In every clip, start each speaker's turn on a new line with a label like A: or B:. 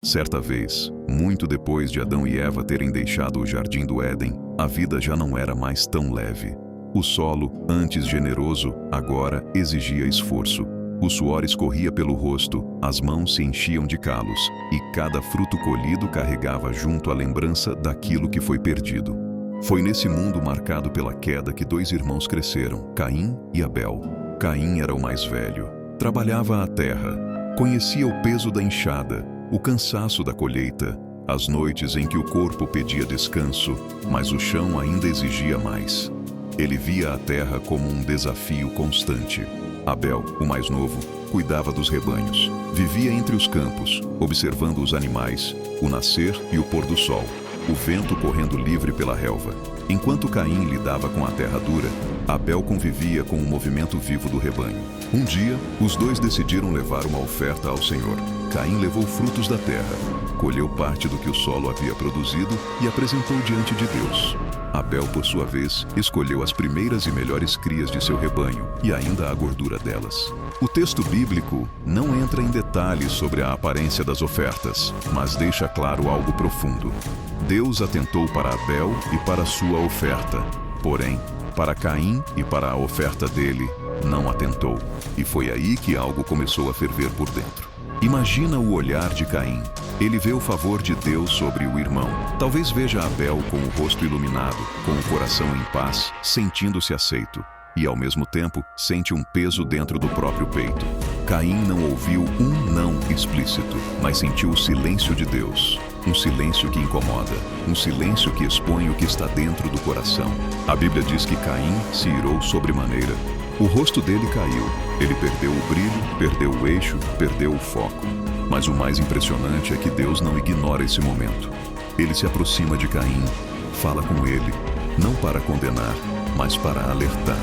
A: Certa vez, muito depois de Adão e Eva terem deixado o jardim do Éden, a vida já não era mais tão leve. O solo, antes generoso, agora exigia esforço. O suor escorria pelo rosto, as mãos se enchiam de calos, e cada fruto colhido carregava junto a lembrança daquilo que foi perdido. Foi nesse mundo marcado pela queda que dois irmãos cresceram, Caim e Abel. Caim era o mais velho. Trabalhava a terra. Conhecia o peso da enxada, o cansaço da colheita, as noites em que o corpo pedia descanso, mas o chão ainda exigia mais. Ele via a terra como um desafio constante. Abel, o mais novo, cuidava dos rebanhos. Vivia entre os campos, observando os animais, o nascer e o pôr do sol, o vento correndo livre pela relva. Enquanto Caim lidava com a terra dura, Abel convivia com o movimento vivo do rebanho. Um dia, os dois decidiram levar uma oferta ao Senhor. Caim levou frutos da terra, colheu parte do que o solo havia produzido e apresentou diante de Deus. Abel, por sua vez, escolheu as primeiras e melhores crias de seu rebanho e ainda a gordura delas. O texto bíblico não entra em detalhes sobre a aparência das ofertas, mas deixa claro algo profundo. Deus atentou para Abel e para sua oferta, porém, para Caim e para a oferta dele, não atentou. E foi aí que algo começou a ferver por dentro. Imagina o olhar de Caim. Ele vê o favor de Deus sobre o irmão. Talvez veja Abel com o rosto iluminado, com o coração em paz, sentindo-se aceito. E ao mesmo tempo, sente um peso dentro do próprio peito. Caim não ouviu um não explícito, mas sentiu o silêncio de Deus. Um silêncio que incomoda, um silêncio que expõe o que está dentro do coração. A Bíblia diz que Caim se irou sobremaneira. O rosto dele caiu, ele perdeu o brilho, perdeu o eixo, perdeu o foco. Mas o mais impressionante é que Deus não ignora esse momento. Ele se aproxima de Caim, fala com ele, não para condenar, mas para alertar.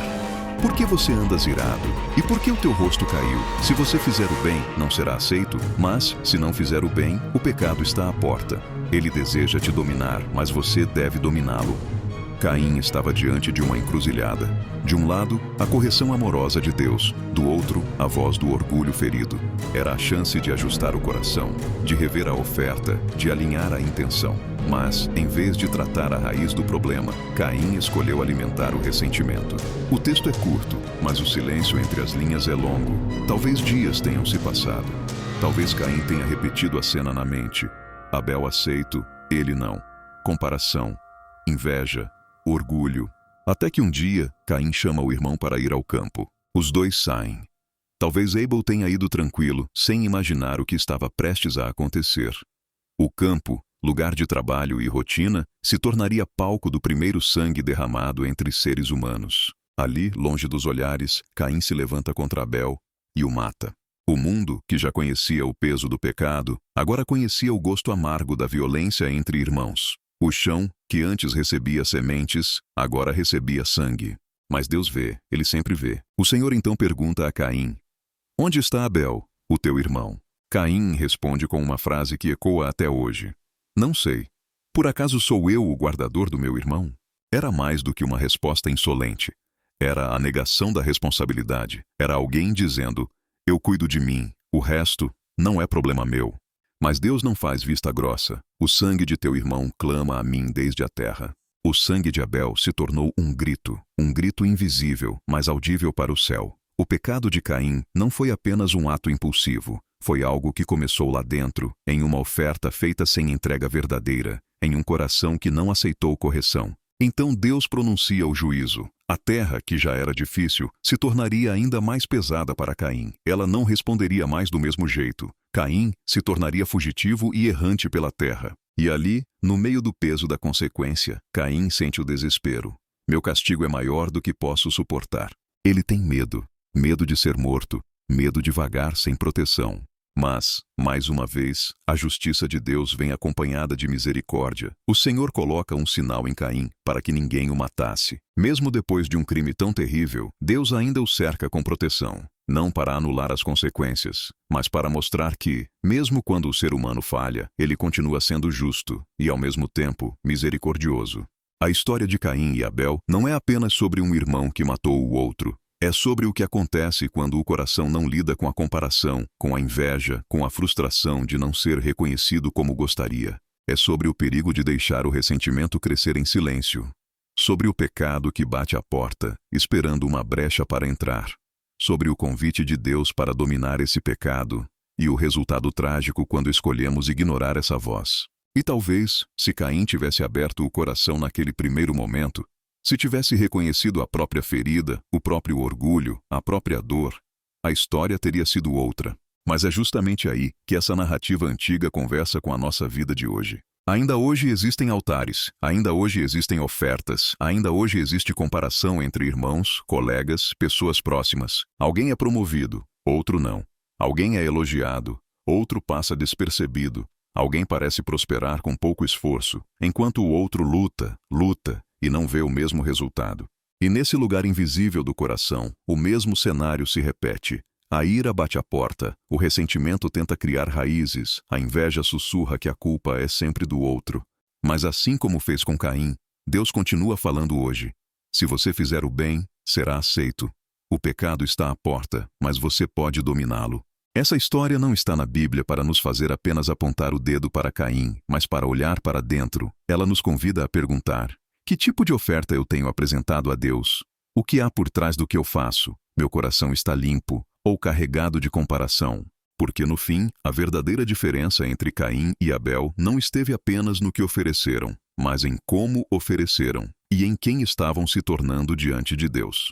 A: Por que você andas irado? E por que o teu rosto caiu? Se você fizer o bem, não será aceito, mas, se não fizer o bem, o pecado está à porta. Ele deseja te dominar, mas você deve dominá-lo. Caim estava diante de uma encruzilhada. De um lado, a correção amorosa de Deus. Do outro, a voz do orgulho ferido. Era a chance de ajustar o coração, de rever a oferta, de alinhar a intenção. Mas, em vez de tratar a raiz do problema, Caim escolheu alimentar o ressentimento. O texto é curto, mas o silêncio entre as linhas é longo. Talvez dias tenham se passado. Talvez Caim tenha repetido a cena na mente. Abel aceito, ele não. Comparação, inveja, orgulho. Até que um dia, Caim chama o irmão para ir ao campo. Os dois saem. Talvez Abel tenha ido tranquilo, sem imaginar o que estava prestes a acontecer. O campo, lugar de trabalho e rotina, se tornaria palco do primeiro sangue derramado entre seres humanos. Ali, longe dos olhares, Caim se levanta contra Abel e o mata. O mundo, que já conhecia o peso do pecado, agora conhecia o gosto amargo da violência entre irmãos. O chão, que antes recebia sementes, agora recebia sangue. Mas Deus vê, ele sempre vê. O Senhor então pergunta a Caim: onde está Abel, o teu irmão? Caim responde com uma frase que ecoa até hoje: não sei. Por acaso sou eu o guardador do meu irmão? Era mais do que uma resposta insolente. Era a negação da responsabilidade. Era alguém dizendo: eu cuido de mim, o resto não é problema meu. Mas Deus não faz vista grossa. O sangue de teu irmão clama a mim desde a terra. O sangue de Abel se tornou um grito invisível, mas audível para o céu. O pecado de Caim não foi apenas um ato impulsivo. Foi algo que começou lá dentro, em uma oferta feita sem entrega verdadeira, em um coração que não aceitou correção. Então Deus pronuncia o juízo. A terra, que já era difícil, se tornaria ainda mais pesada para Caim. Ela não responderia mais do mesmo jeito. Caim se tornaria fugitivo e errante pela terra. E ali, no meio do peso da consequência, Caim sente o desespero. Meu castigo é maior do que posso suportar. Ele tem medo. Medo de ser morto. Medo de vagar sem proteção. Mas, mais uma vez, a justiça de Deus vem acompanhada de misericórdia. O Senhor coloca um sinal em Caim para que ninguém o matasse. Mesmo depois de um crime tão terrível, Deus ainda o cerca com proteção. Não para anular as consequências, mas para mostrar que, mesmo quando o ser humano falha, ele continua sendo justo e, ao mesmo tempo, misericordioso. A história de Caim e Abel não é apenas sobre um irmão que matou o outro. É sobre o que acontece quando o coração não lida com a comparação, com a inveja, com a frustração de não ser reconhecido como gostaria. É sobre o perigo de deixar o ressentimento crescer em silêncio. Sobre o pecado que bate à porta, esperando uma brecha para entrar. Sobre o convite de Deus para dominar esse pecado, e o resultado trágico quando escolhemos ignorar essa voz. E talvez, se Caim tivesse aberto o coração naquele primeiro momento, se tivesse reconhecido a própria ferida, o próprio orgulho, a própria dor, a história teria sido outra. Mas é justamente aí que essa narrativa antiga conversa com a nossa vida de hoje. Ainda hoje existem altares, ainda hoje existem ofertas, ainda hoje existe comparação entre irmãos, colegas, pessoas próximas. Alguém é promovido, outro não. Alguém é elogiado, outro passa despercebido. Alguém parece prosperar com pouco esforço, enquanto o outro luta e não vê o mesmo resultado. E nesse lugar invisível do coração, o mesmo cenário se repete. A ira bate à porta, o ressentimento tenta criar raízes, a inveja sussurra que a culpa é sempre do outro. Mas assim como fez com Caim, Deus continua falando hoje. Se você fizer o bem, será aceito. O pecado está à porta, mas você pode dominá-lo. Essa história não está na Bíblia para nos fazer apenas apontar o dedo para Caim, mas para olhar para dentro. Ela nos convida a perguntar: que tipo de oferta eu tenho apresentado a Deus? O que há por trás do que eu faço? Meu coração está limpo ou carregado de comparação? Porque no fim, a verdadeira diferença entre Caim e Abel não esteve apenas no que ofereceram, mas em como ofereceram e em quem estavam se tornando diante de Deus.